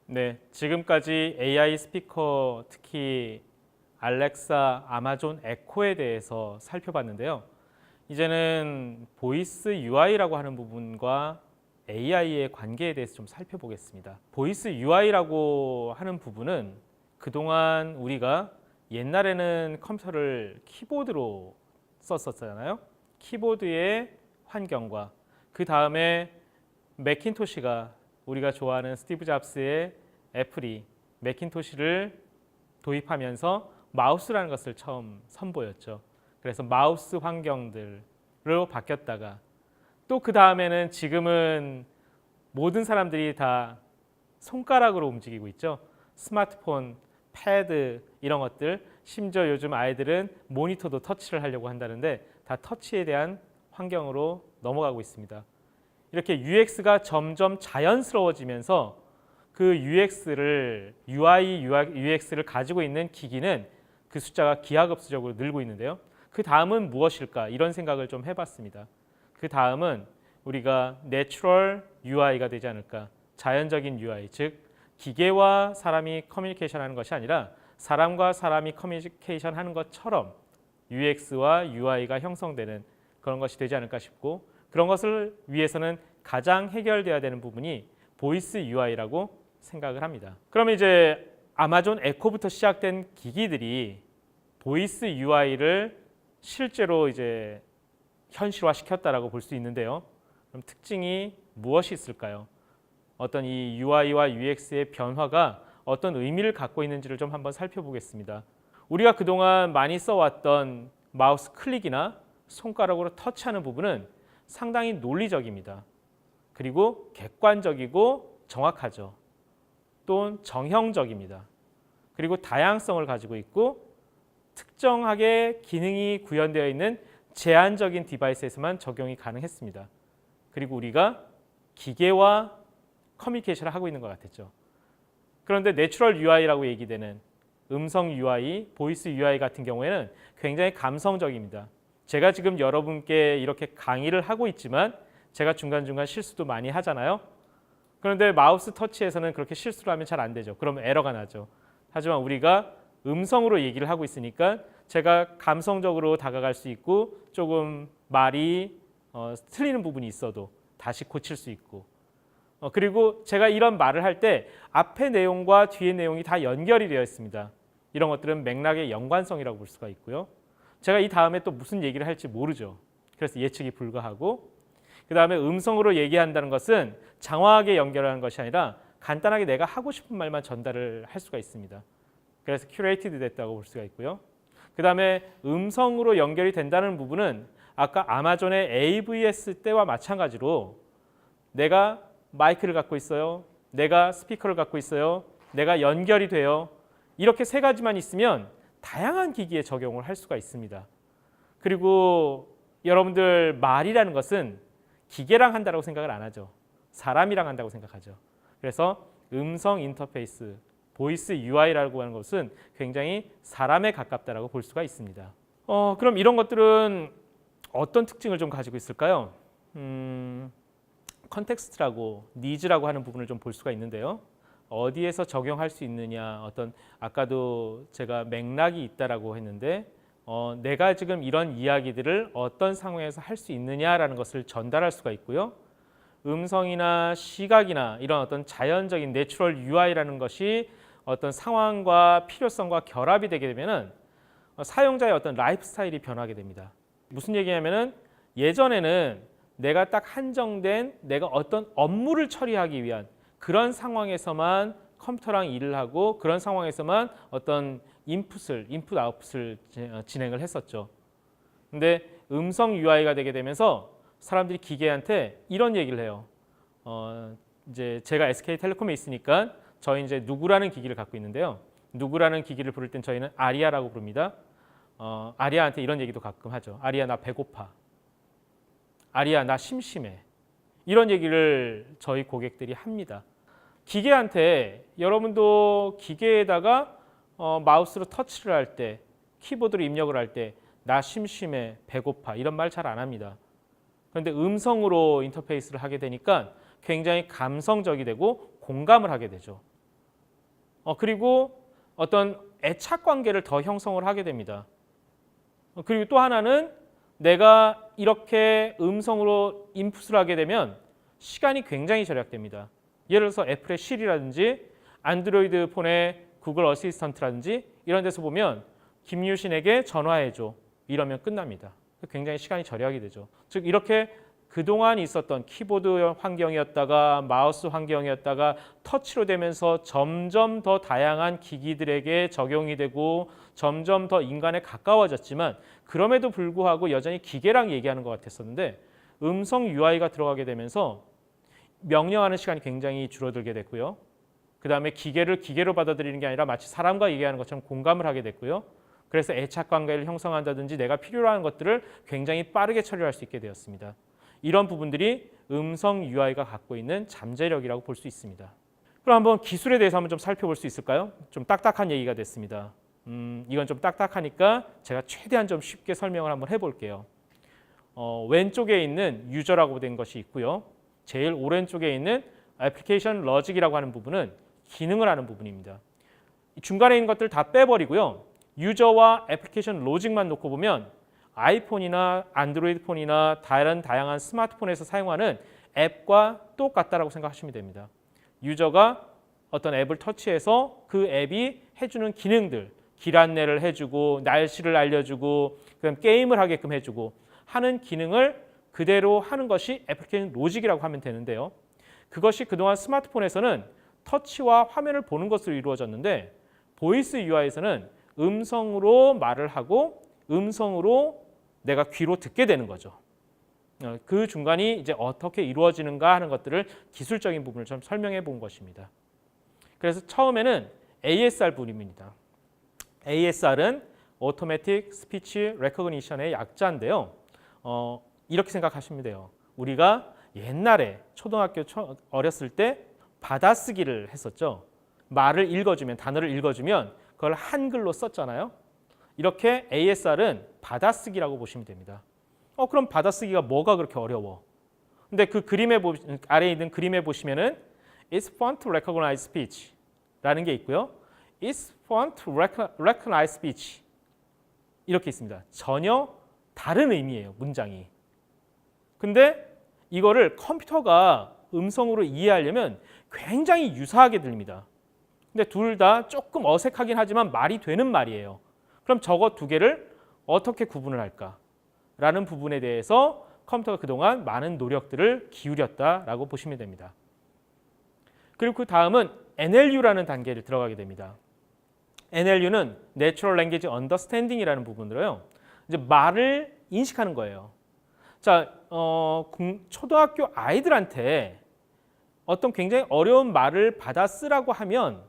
네, 지금까지 AI 스피커, 특히 알렉사, 아마존 에코에 대해서 살펴봤는데요. 이제는 보이스 UI라고 하는 부분과 AI의 관계에 대해서 좀 살펴보겠습니다. 보이스 UI라고 하는 부분은 그동안 우리가 옛날에는 컴퓨터를 키보드로 썼었잖아요. 키보드의 환경과 그 다음에 매킨토시가 우리가 좋아하는 스티브 잡스의 애플이 매킨토시를 도입하면서 마우스라는 것을 처음 선보였죠. 그래서 마우스 환경들로 바뀌었다가 또 그 다음에는 지금은 모든 사람들이 다 손가락으로 움직이고 있죠. 스마트폰, 패드 이런 것들, 심지어 요즘 아이들은 모니터도 터치를 하려고 한다는데 다 터치에 대한 환경으로 넘어가고 있습니다. 이렇게 UX가 점점 자연스러워지면서 그 UX를 가지고 있는 기기는 그 숫자가 기하급수적으로 늘고 있는데요. 그 다음은 무엇일까? 이런 생각을 좀 해봤습니다. 그 다음은 우리가 내추럴 UI가 되지 않을까? 자연적인 UI, 즉 기계와 사람이 커뮤니케이션하는 것이 아니라 사람과 사람이 커뮤니케이션하는 것처럼 UX와 UI가 형성되는 그런 것이 되지 않을까 싶고, 그런 것을 위해서는 가장 해결돼야 되는 부분이 보이스 UI라고 생각을 합니다. 그럼 이제 아마존 에코부터 시작된 기기들이 보이스 UI를 실제로 이제 현실화시켰다라고 볼 수 있는데요. 그럼 특징이 무엇이 있을까요? 어떤 이 UI와 UX의 변화가 어떤 의미를 갖고 있는지를 좀 한번 살펴보겠습니다. 우리가 그동안 많이 써왔던 마우스 클릭이나 손가락으로 터치하는 부분은 상당히 논리적입니다. 그리고 객관적이고 정확하죠. 또는 정형적입니다. 그리고 다양성을 가지고 있고 특정하게 기능이 구현되어 있는 제한적인 디바이스에서만 적용이 가능했습니다. 그리고 우리가 기계와 커뮤니케이션을 하고 있는 것 같았죠. 그런데 내추럴 UI라고 얘기되는 음성 UI, 보이스 UI 같은 경우에는 굉장히 감성적입니다. 제가 지금 여러분께 이렇게 강의를 하고 있지만 제가 중간중간 실수도 많이 하잖아요. 그런데 마우스 터치에서는 그렇게 실수를 하면 잘 안 되죠. 그럼 에러가 나죠. 하지만 우리가 음성으로 얘기를 하고 있으니까 제가 감성적으로 다가갈 수 있고 조금 말이 틀리는 부분이 있어도 다시 고칠 수 있고, 그리고 제가 이런 말을 할 때 앞의 내용과 뒤의 내용이 다 연결이 되어 있습니다. 이런 것들은 맥락의 연관성이라고 볼 수가 있고요. 제가 이 다음에 또 무슨 얘기를 할지 모르죠. 그래서 예측이 불가하고, 그 다음에 음성으로 얘기한다는 것은 장황하게 연결하는 것이 아니라 간단하게 내가 하고 싶은 말만 전달을 할 수가 있습니다. 그래서 큐레이티드 됐다고 볼 수가 있고요. 그 다음에 음성으로 연결이 된다는 부분은 아까 아마존의 AVS 때와 마찬가지로 내가 마이크를 갖고 있어요. 내가 스피커를 갖고 있어요. 내가 연결이 돼요. 이렇게 세 가지만 있으면 다양한 기기에 적용을 할 수가 있습니다. 그리고 여러분들 말이라는 것은 기계랑 한다고 생각을 안 하죠. 사람이랑 한다고 생각하죠. 그래서 음성 인터페이스, 보이스 UI라고 하는 것은 굉장히 사람에 가깝다라고 볼 수가 있습니다. 그럼 이런 것들은 어떤 특징을 좀 가지고 있을까요? 컨텍스트라고, 니즈라고 하는 부분을 좀 볼 수가 있는데요. 어디에서 적용할 수 있느냐, 어떤 아까도 제가 맥락이 있다라고 했는데 내가 지금 이런 이야기들을 어떤 상황에서 할 수 있느냐라는 것을 전달할 수가 있고요. 음성이나 시각이나 이런 어떤 자연적인 내추럴 UI라는 것이 어떤 상황과 필요성과 결합이 되게 되면은 사용자의 어떤 라이프 스타일이 변하게 됩니다. 무슨 얘기냐면은 예전에는 내가 딱 한정된 내가 어떤 업무를 처리하기 위한 그런 상황에서만 컴퓨터랑 일을 하고 그런 상황에서만 어떤 인풋 아웃풋을 진행을 했었죠. 근데 음성 UI가 되게 되면서 사람들이 기계한테 이런 얘기를 해요. 이제 제가 SK텔레콤에 있으니까 저희 이제 누구라는 기기를 갖고 있는데요. 누구라는 기기를 부를 땐 저희는 아리아라고 부릅니다. 아리아한테 이런 얘기도 가끔 하죠. 아리아 나 배고파. 아리아 나 심심해. 이런 얘기를 저희 고객들이 합니다. 기계한테 여러분도 기계에다가 마우스로 터치를 할 때, 키보드로 입력을 할 때 나 심심해, 배고파 이런 말 잘 안 합니다. 그런데 음성으로 인터페이스를 하게 되니까 굉장히 감성적이 되고 공감을 하게 되죠. 그리고 어떤 애착 관계를 더 형성을 하게 됩니다. 그리고 또 하나는 내가 이렇게 음성으로 인풋을 하게 되면 시간이 굉장히 절약됩니다. 예를 들어서 애플의 시리라든지 안드로이드 폰의 구글 어시스턴트라든지 이런 데서 보면 김유신에게 전화해줘 이러면 끝납니다. 굉장히 시간이 절약이 되죠. 즉 이렇게 그동안 있었던 키보드 환경이었다가 마우스 환경이었다가 터치로 되면서 점점 더 다양한 기기들에게 적용이 되고 점점 더 인간에 가까워졌지만 그럼에도 불구하고 여전히 기계랑 얘기하는 것 같았었는데 음성 UI가 들어가게 되면서 명령하는 시간이 굉장히 줄어들게 됐고요. 그 다음에 기계를 기계로 받아들이는 게 아니라 마치 사람과 얘기하는 것처럼 공감을 하게 됐고요. 그래서 애착 관계를 형성한다든지 내가 필요로 하는 것들을 굉장히 빠르게 처리할 수 있게 되었습니다. 이런 부분들이 음성 UI가 갖고 있는 잠재력이라고 볼 수 있습니다. 그럼 한번 기술에 대해서 한번 좀 살펴볼 수 있을까요? 좀 딱딱한 얘기가 됐습니다. 이건 좀 딱딱하니까 제가 최대한 좀 쉽게 설명을 한번 해볼게요. 왼쪽에 있는 유저라고 된 것이 있고요. 제일 오른쪽에 있는 애플리케이션 로직이라고 하는 부분은 기능을 하는 부분입니다. 중간에 있는 것들 다 빼버리고요. 유저와 애플리케이션 로직만 놓고 보면 아이폰이나 안드로이드 폰이나 다른 다양한 스마트폰에서 사용하는 앱과 똑같다라고 생각하시면 됩니다. 유저가 어떤 앱을 터치해서 그 앱이 해주는 기능들, 길 안내를 해주고 날씨를 알려주고 그다음 게임을 하게끔 해주고 하는 기능을 그대로 하는 것이 애플리케이션 로직이라고 하면 되는데요. 그것이 그동안 스마트폰에서는 터치와 화면을 보는 것으로 이루어졌는데 보이스 UI에서는 음성으로 말을 하고 음성으로 내가 귀로 듣게 되는 거죠. 그 중간이 이제 어떻게 이루어지는가 하는 것들을 기술적인 부분을 좀 설명해 본 것입니다. 그래서 처음에는 ASR 부분입니다. ASR은 Automatic Speech Recognition의 약자인데요. 이렇게 생각하시면 돼요. 우리가 옛날에 초등학교 어렸을 때 받아쓰기를 했었죠. 말을 읽어주면 단어를 읽어주면 그걸 한글로 썼잖아요. 이렇게 ASR은 받아쓰기라고 보시면 됩니다. 그럼 받아쓰기가 뭐가 그렇게 어려워? 근데 그 그림에 아래에 있는 그림에 보시면은 It's fun to recognize speech라는 게 있고요. It's fun to recognize speech 이렇게 있습니다. 전혀 다른 의미예요, 문장이. 근데 이거를 컴퓨터가 음성으로 이해하려면 굉장히 유사하게 들립니다. 근데 둘 다 조금 어색하긴 하지만 말이 되는 말이에요. 그럼 저거 두 개를 어떻게 구분을 할까라는 부분에 대해서 컴퓨터가 그동안 많은 노력들을 기울였다라고 보시면 됩니다. 그리고 그 다음은 NLU라는 단계를 들어가게 됩니다. NLU는 Natural Language Understanding이라는 부분으로요. 이제 말을 인식하는 거예요. 자, 초등학교 아이들한테 어떤 굉장히 어려운 말을 받아 쓰라고 하면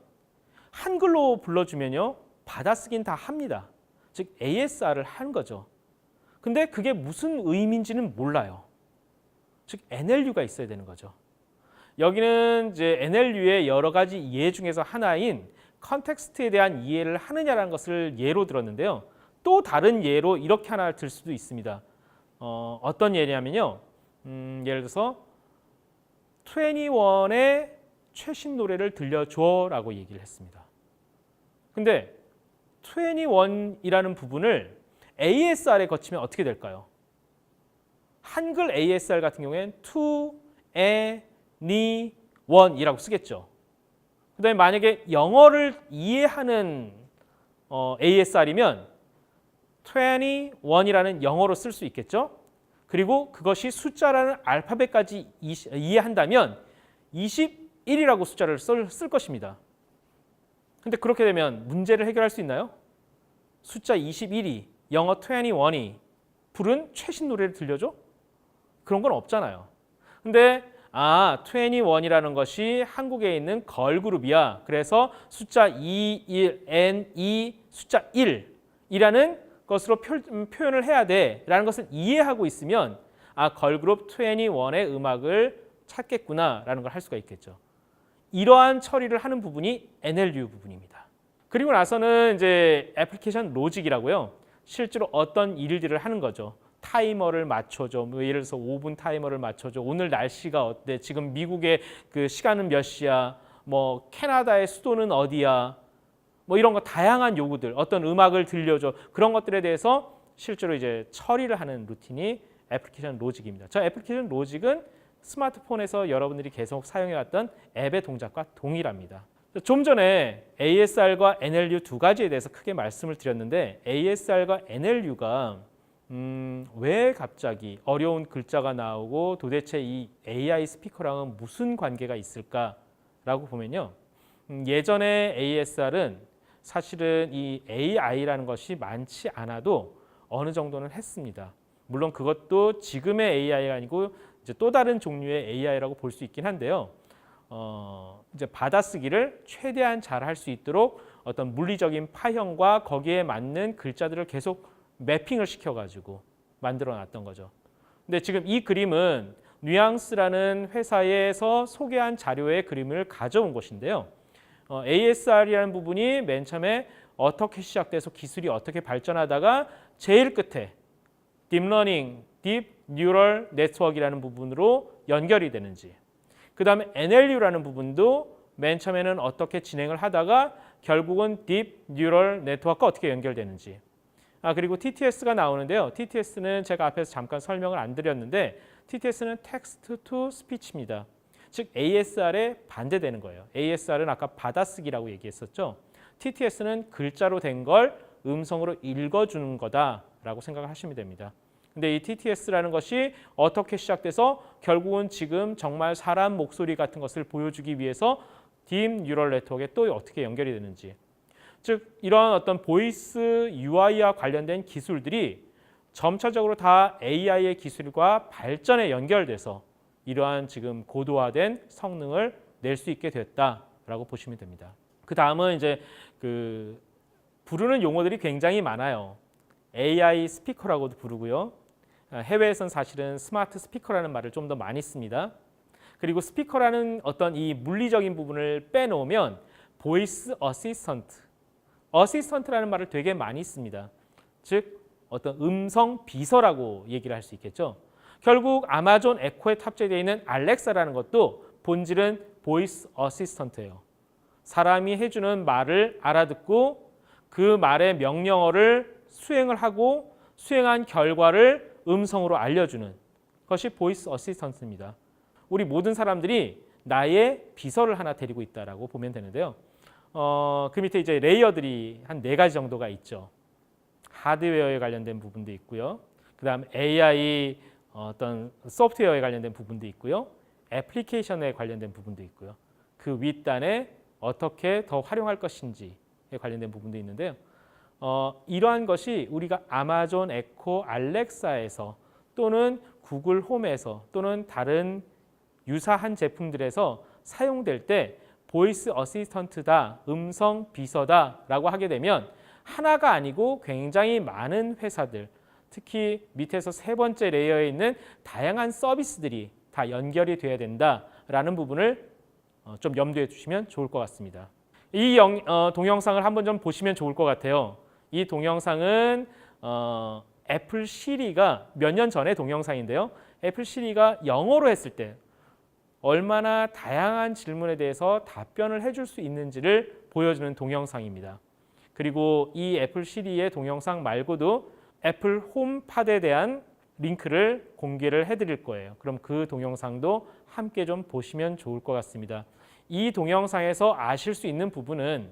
한글로 불러주면요. 받아쓰긴 다 합니다. 즉 ASR을 하는 거죠. 근데 그게 무슨 의미인지는 몰라요. 즉 NLU가 있어야 되는 거죠. 여기는 이제 NLU의 여러 가지 예 중에서 하나인 컨텍스트에 대한 이해를 하느냐라는 것을 예로 들었는데요. 또 다른 예로 이렇게 하나 들 수도 있습니다. 어떤 예냐면요. 예를 들어서 21의 최신 노래를 들려줘라고 얘기를 했습니다. 근데 21이라는 부분을 ASR에 거치면 어떻게 될까요? 한글 ASR 같은 경우에는 21이라고 쓰겠죠. 그다음에 만약에 영어를 이해하는 ASR이면 21이라는 영어로 쓸 수 있겠죠. 그리고 그것이 숫자라는 알파벳까지 이해한다면 21이라고 숫자를 쓸 것입니다. 근데 그렇게 되면 문제를 해결할 수 있나요? 숫자 21이 영어 21이 부른 최신 노래를 들려줘? 그런 건 없잖아요. 근데 21이라는 것이 한국에 있는 걸그룹이야. 그래서 숫자 21N2 숫자 1이라는 것으로 표현을 해야 돼라는 것을 이해하고 있으면 걸그룹 21의 음악을 찾겠구나라는 걸 할 수가 있겠죠. 이러한 처리를 하는 부분이 NLU 부분입니다. 그리고 나서는 이제 애플리케이션 로직이라고요. 실제로 어떤 일들을 하는 거죠. 타이머를 맞춰줘. 예를 들어서 5분 타이머를 맞춰줘. 오늘 날씨가 어때? 지금 미국의 그 시간은 몇 시야? 뭐 캐나다의 수도는 어디야, 뭐 이런 거 다양한 요구들, 어떤 음악을 들려줘, 그런 것들에 대해서 실제로 이제 처리를 하는 루틴이 애플리케이션 로직입니다. 저 애플리케이션 로직은 스마트폰에서 여러분들이 계속 사용해왔던 앱의 동작과 동일합니다. 좀 전에 ASR과 NLU 두 가지에 대해서 크게 말씀을 드렸는데 ASR과 NLU가 왜 갑자기 어려운 글자가 나오고 도대체 이 AI 스피커랑은 무슨 관계가 있을까라고 보면요. 예전에 ASR은 사실은 이 AI라는 것이 많지 않아도 어느 정도는 했습니다. 물론 그것도 지금의 AI가 아니고 이제 또 다른 종류의 AI라고 볼 수 있긴 한데요. 이제 받아쓰기를 최대한 잘 할 수 있도록 어떤 물리적인 파형과 거기에 맞는 글자들을 계속 매핑을 시켜가지고 만들어 놨던 거죠. 근데 지금 이 그림은 뉘앙스라는 회사에서 소개한 자료의 그림을 가져온 것인데요. ASR이라는 부분이 맨 처음에 어떻게 시작돼서 기술이 어떻게 발전하다가 제일 끝에 딥러닝, 딥 뉴럴 네트워크이라는 부분으로 연결이 되는지, 그 다음에 NLU라는 부분도 맨 처음에는 어떻게 진행을 하다가 결국은 딥 뉴럴 네트워크가 어떻게 연결되는지, 그리고 TTS가 나오는데요. TTS는 제가 앞에서 잠깐 설명을 안 드렸는데 TTS는 텍스트 투 스피치입니다. 즉 ASR에 반대되는 거예요. ASR은 아까 받아쓰기라고 얘기했었죠. TTS는 글자로 된 걸 음성으로 읽어주는 거다라고 생각을 하시면 됩니다. 근데 이 TTS라는 것이 어떻게 시작돼서 결국은 지금 정말 사람 목소리 같은 것을 보여주기 위해서 딥 뉴럴 네트워크에 또 어떻게 연결이 되는지, 즉 이런 어떤 보이스 UI와 관련된 기술들이 점차적으로 다 AI의 기술과 발전에 연결돼서 이러한 지금 고도화된 성능을 낼 수 있게 됐다라고 보시면 됩니다. 그 다음은 이제 부르는 용어들이 굉장히 많아요. AI 스피커라고도 부르고요. 해외에선 사실은 스마트 스피커라는 말을 좀 더 많이 씁니다. 그리고 스피커라는 어떤 이 물리적인 부분을 빼놓으면 보이스 어시스턴트라는 말을 되게 많이 씁니다. 즉 어떤 음성 비서라고 얘기를 할 수 있겠죠. 결국 아마존 에코에 탑재되어 있는 알렉사라는 것도 본질은 보이스 어시스턴트예요. 사람이 해주는 말을 알아듣고 그 말의 명령어를 수행을 하고 수행한 결과를 음성으로 알려주는 것이 보이스 어시스턴트입니다. 우리 모든 사람들이 나의 비서를 하나 데리고 있다라고 보면 되는데요. 그 밑에 이제 레이어들이 한 4가지 정도가 있죠. 하드웨어에 관련된 부분도 있고요. 그다음 AI 어떤 소프트웨어에 관련된 부분도 있고요. 애플리케이션에 관련된 부분도 있고요. 그 윗단에 어떻게 더 활용할 것인지에 관련된 부분도 있는데요. 이러한 것이 우리가 아마존 에코 알렉사에서 또는 구글 홈에서 또는 다른 유사한 제품들에서 사용될 때 보이스 어시스턴트다, 음성 비서다라고 하게 되면 하나가 아니고 굉장히 많은 회사들, 특히 밑에서 3번째 레이어에 있는 다양한 서비스들이 다 연결이 돼야 된다라는 부분을 좀 염두에 두시면 좋을 것 같습니다. 이 동영상을 한번 좀 보시면 좋을 것 같아요. 이 동영상은 애플 시리가 몇 년 전의 동영상인데요. 애플 시리가 영어로 했을 때 얼마나 다양한 질문에 대해서 답변을 해줄 수 있는지를 보여주는 동영상입니다. 그리고 이 애플 시리의 동영상 말고도 애플 홈팟에 대한 링크를 공개를 해드릴 거예요. 그럼 그 동영상도 함께 좀 보시면 좋을 것 같습니다. 이 동영상에서 아실 수 있는 부분은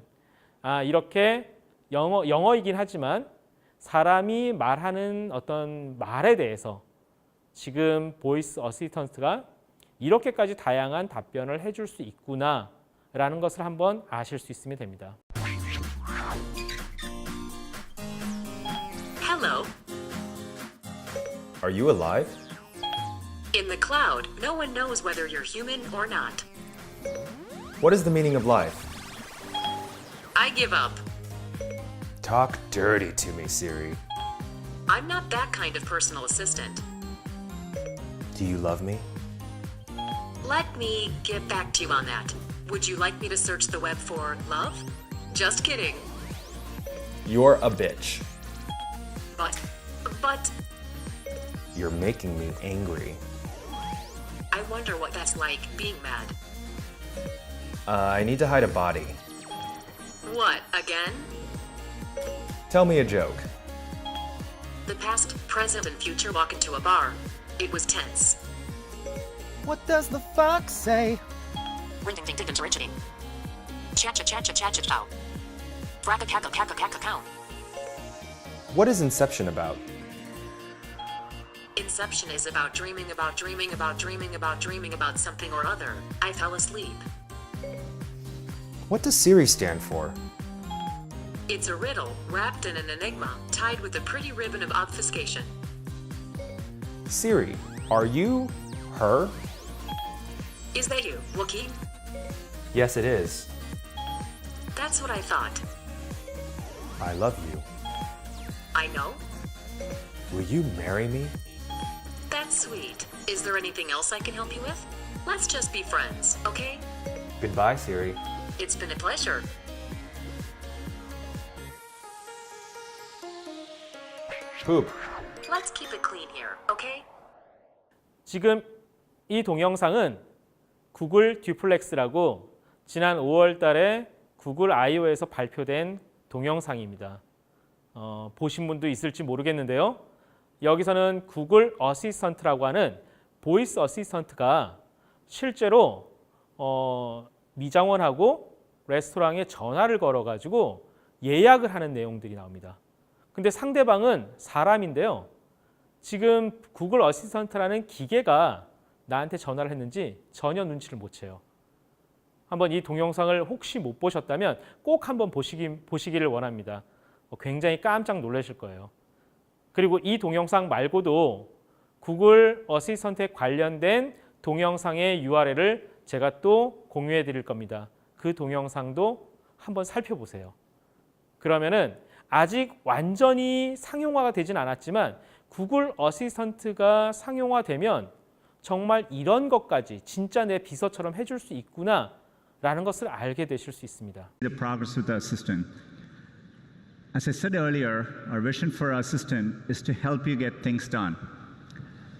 이렇게 영어이긴 하지만 사람이 말하는 어떤 말에 대해서 지금 보이스 어시스턴트가 이렇게까지 다양한 답변을 해줄 수 있구나라는 것을 한번 아실 수 있으면 됩니다. Hello. Are you alive? In the cloud, no one knows whether you're human or not. What is the meaning of life? I give up. Talk dirty to me, Siri. I'm not that kind of personal assistant. Do you love me? Let me get back to you on that. Would you like me to search the web for love? Just kidding. You're a bitch. But, You're making me angry. I wonder what that's like being mad. I need to hide a body. What, again? Tell me a joke. The past, present, and future walk into a bar. It was tense. What does the fox say? Ring ding ding ding ding ding. Cha cha cha cha cha cha chow. Fracka cackle cackle cackle cow. What is Inception about? Inception is about dreaming about dreaming about dreaming about dreaming about something or other. I fell asleep. What does Siri stand for? It's a riddle wrapped in an enigma, tied with a pretty ribbon of obfuscation. Siri, are you her? Is that you, Wookie? Yes, it is. That's what I thought. I love you. I know. Will you marry me? That's sweet. Is there anything else I can help you with? Let's just be friends, okay? Goodbye, Siri. It's been a pleasure. Poop. Let's keep it clean here, okay? 지금 이 동영상은 구글 듀플렉스라고 지난 5월 달에 구글 I/O에서 발표된 동영상입니다. 보신 분도 있을지 모르겠는데요. 여기서는 구글 어시스턴트라고 하는 보이스 어시스턴트가 실제로 미장원하고 레스토랑에 전화를 걸어가지고 예약을 하는 내용들이 나옵니다. 근데 상대방은 사람인데요. 지금 구글 어시스턴트라는 기계가 나한테 전화를 했는지 전혀 눈치를 못 채요. 한번 이 동영상을 혹시 못 보셨다면 꼭 한번 보시기를 원합니다. 굉장히 깜짝 놀라실 거예요. 그리고 이 동영상 말고도 구글 어시스턴트에 관련된 동영상의 URL을 제가 또 공유해 드릴 겁니다. 그 동영상도 한번 살펴보세요. 그러면은 아직 완전히 상용화가 되진 않았지만 구글 어시스턴트가 상용화되면 정말 이런 것까지 진짜 내 비서처럼 해줄 수 있구나 라는 것을 알게 되실 수 있습니다. The progress with the assistant. As I said earlier, our vision for our assistant is to help you get things done.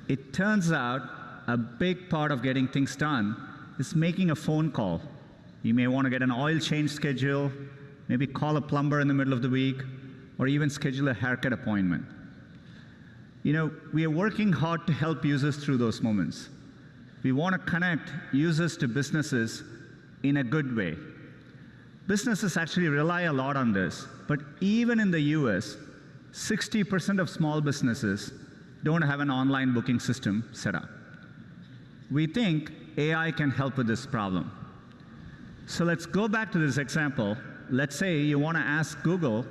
It turns out a big part of getting things done is making a phone call. You may want to get an oil change schedule, maybe call a plumber in the middle of the week, or even schedule a haircut appointment. You know, we are working hard to help users through those moments. We want to connect users to businesses in a good way. Businesses actually rely a lot on this, but even in the US, 60% of small businesses don't have an online booking system set up. We think AI can help with this problem. So let's go back to this example. Let's say you want to ask Google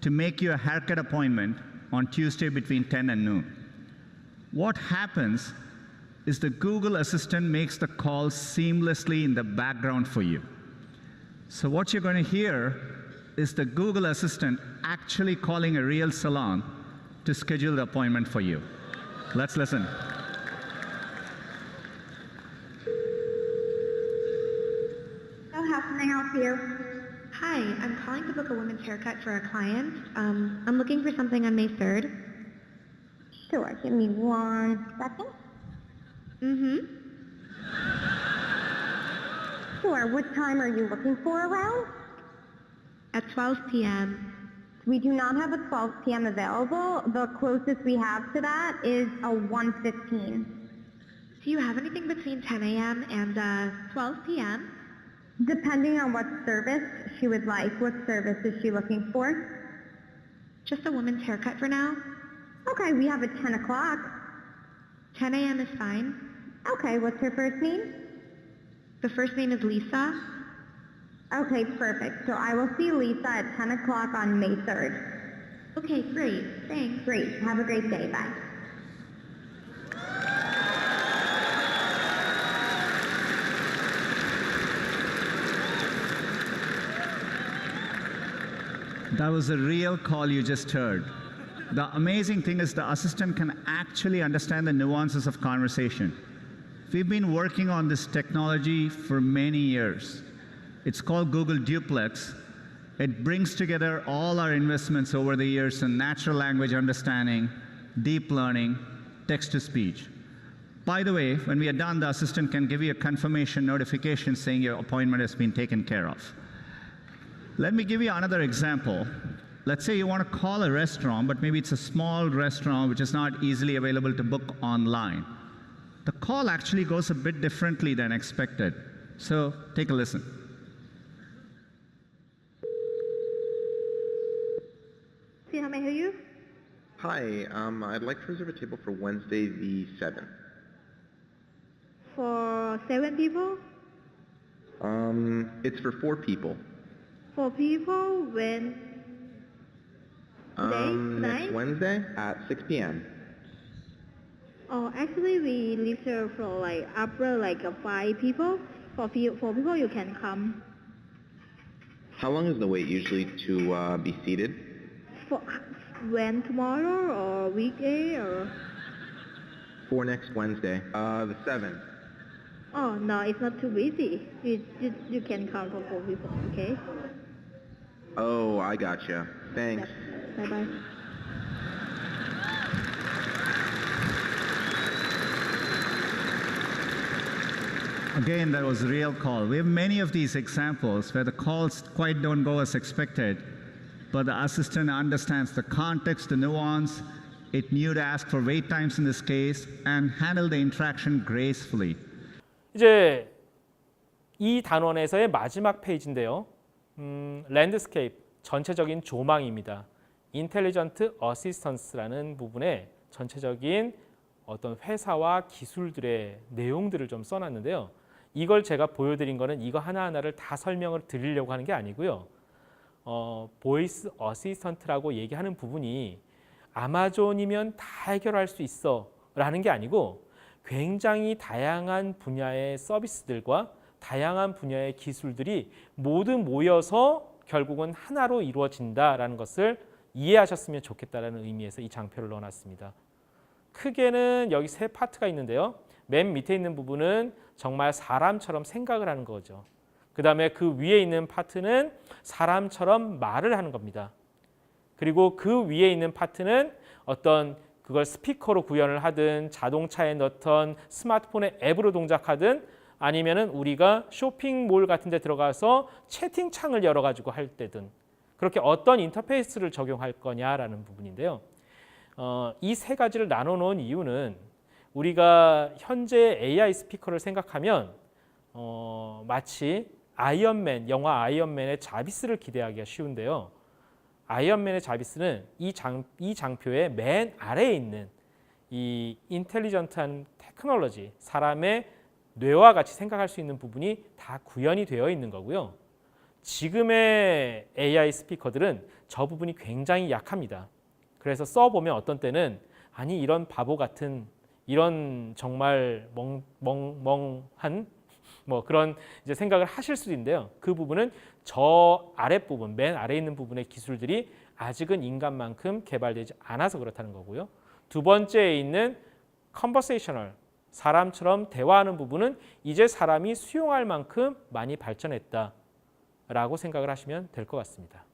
to make you a haircut appointment on Tuesday between 10 and noon. What happens is the Google Assistant makes the call seamlessly in the background for you. So what you're going to hear is the Google Assistant actually calling a real salon to schedule the appointment for you. Let's listen. How can I help you? Hi, I'm calling to book a woman's haircut for a client. I'm looking for something on May 3rd. Sure, give me 1 second. Sure, what time are you looking for around? At 12 p.m. We do not have a 12 p.m. available. The closest we have to that is a 1:15. Do you have anything between 10 a.m. and 12 p.m.? Depending on what service she would like. What service is she looking for? Just a woman's haircut for now. Okay, we have at 10 o'clock. 10 a.m. is fine. Okay, what's her first name? The first name is Lisa. Okay, perfect. So I will see Lisa at 10 o'clock on May 3rd. Okay, great. Thanks. Great. Have a great day. Bye. That was a real call you just heard. The amazing thing is the assistant can actually understand the nuances of conversation. We've been working on this technology for many years. It's called Google Duplex. It brings together all our investments over the years in natural language understanding, deep learning, text-to-speech. By the way, when we are done, the assistant can give you a confirmation notification saying your appointment has been taken care of. Let me give you another example. Let's say you want to call a restaurant, but maybe it's a small restaurant which is not easily available to book online. The call actually goes a bit differently than expected. So take a listen. See how may I help you? Hi, I'd like to reserve a table for Wednesday the 7th. For 7 people? It's for 4 people. 4 people when? Today? Next Tonight? Wednesday at 6 p.m. Oh, actually we reserve for like after like 5 people. For 4 people you can come. How long is the wait usually to be seated? For when, tomorrow or weekday or? For next Wednesday, the 7th. Oh no, it's not too busy. You can come for 4 people, okay? Oh, I gotcha. Thanks. Bye bye. Again, that was a real call. We have many of these examples where the calls quite don't go as expected, but the assistant understands the context, the nuance. It knew to ask for wait times in this case and handle the interaction gracefully. 이제 이 단원에서의 마지막 페이지인데요. 랜드스케이프, 전체적인 조망입니다. 인텔리전트 어시스턴스라는 부분에 전체적인 어떤 회사와 기술들의 내용들을 좀 써놨는데요. 이걸 제가 보여드린 거는 이거 하나하나를 다 설명을 드리려고 하는 게 아니고요. 보이스 어시스턴트라고 얘기하는 부분이 아마존이면 다 해결할 수 있어 라는 게 아니고 굉장히 다양한 분야의 서비스들과 다양한 분야의 기술들이 모두 모여서 결국은 하나로 이루어진다라는 것을 이해하셨으면 좋겠다라는 의미에서 이 장표를 넣어놨습니다. 크게는 여기 3 파트가 있는데요. 맨 밑에 있는 부분은 정말 사람처럼 생각을 하는 거죠. 그 다음에 그 위에 있는 파트는 사람처럼 말을 하는 겁니다. 그리고 그 위에 있는 파트는 어떤 그걸 스피커로 구현을 하든 자동차에 넣던 스마트폰의 앱으로 동작하든 아니면은 우리가 쇼핑몰 같은 데 들어가서 채팅창을 열어가지고 할 때든 그렇게 어떤 인터페이스를 적용할 거냐라는 부분인데요. 이 3 가지를 나눠 놓은 이유는 우리가 현재 AI 스피커를 생각하면 마치 아이언맨, 영화 아이언맨의 자비스를 기대하기가 쉬운데요. 아이언맨의 자비스는 이 장표의 맨 아래에 있는 이 인텔리전트한 테크놀로지, 사람의 뇌와 같이 생각할 수 있는 부분이 다 구현이 되어 있는 거고요. 지금의 AI 스피커들은 저 부분이 굉장히 약합니다. 그래서 써보면 어떤 때는 아니 이런 바보 같은 이런 정말 멍한 뭐 그런 이제 생각을 하실 수도 있는데요. 그 부분은 저 아랫부분, 맨 아래에 있는 부분의 기술들이 아직은 인간만큼 개발되지 않아서 그렇다는 거고요. 2번째에 있는 conversational, 사람처럼 대화하는 부분은 이제 사람이 수용할 만큼 많이 발전했다라고 생각을 하시면 될 것 같습니다.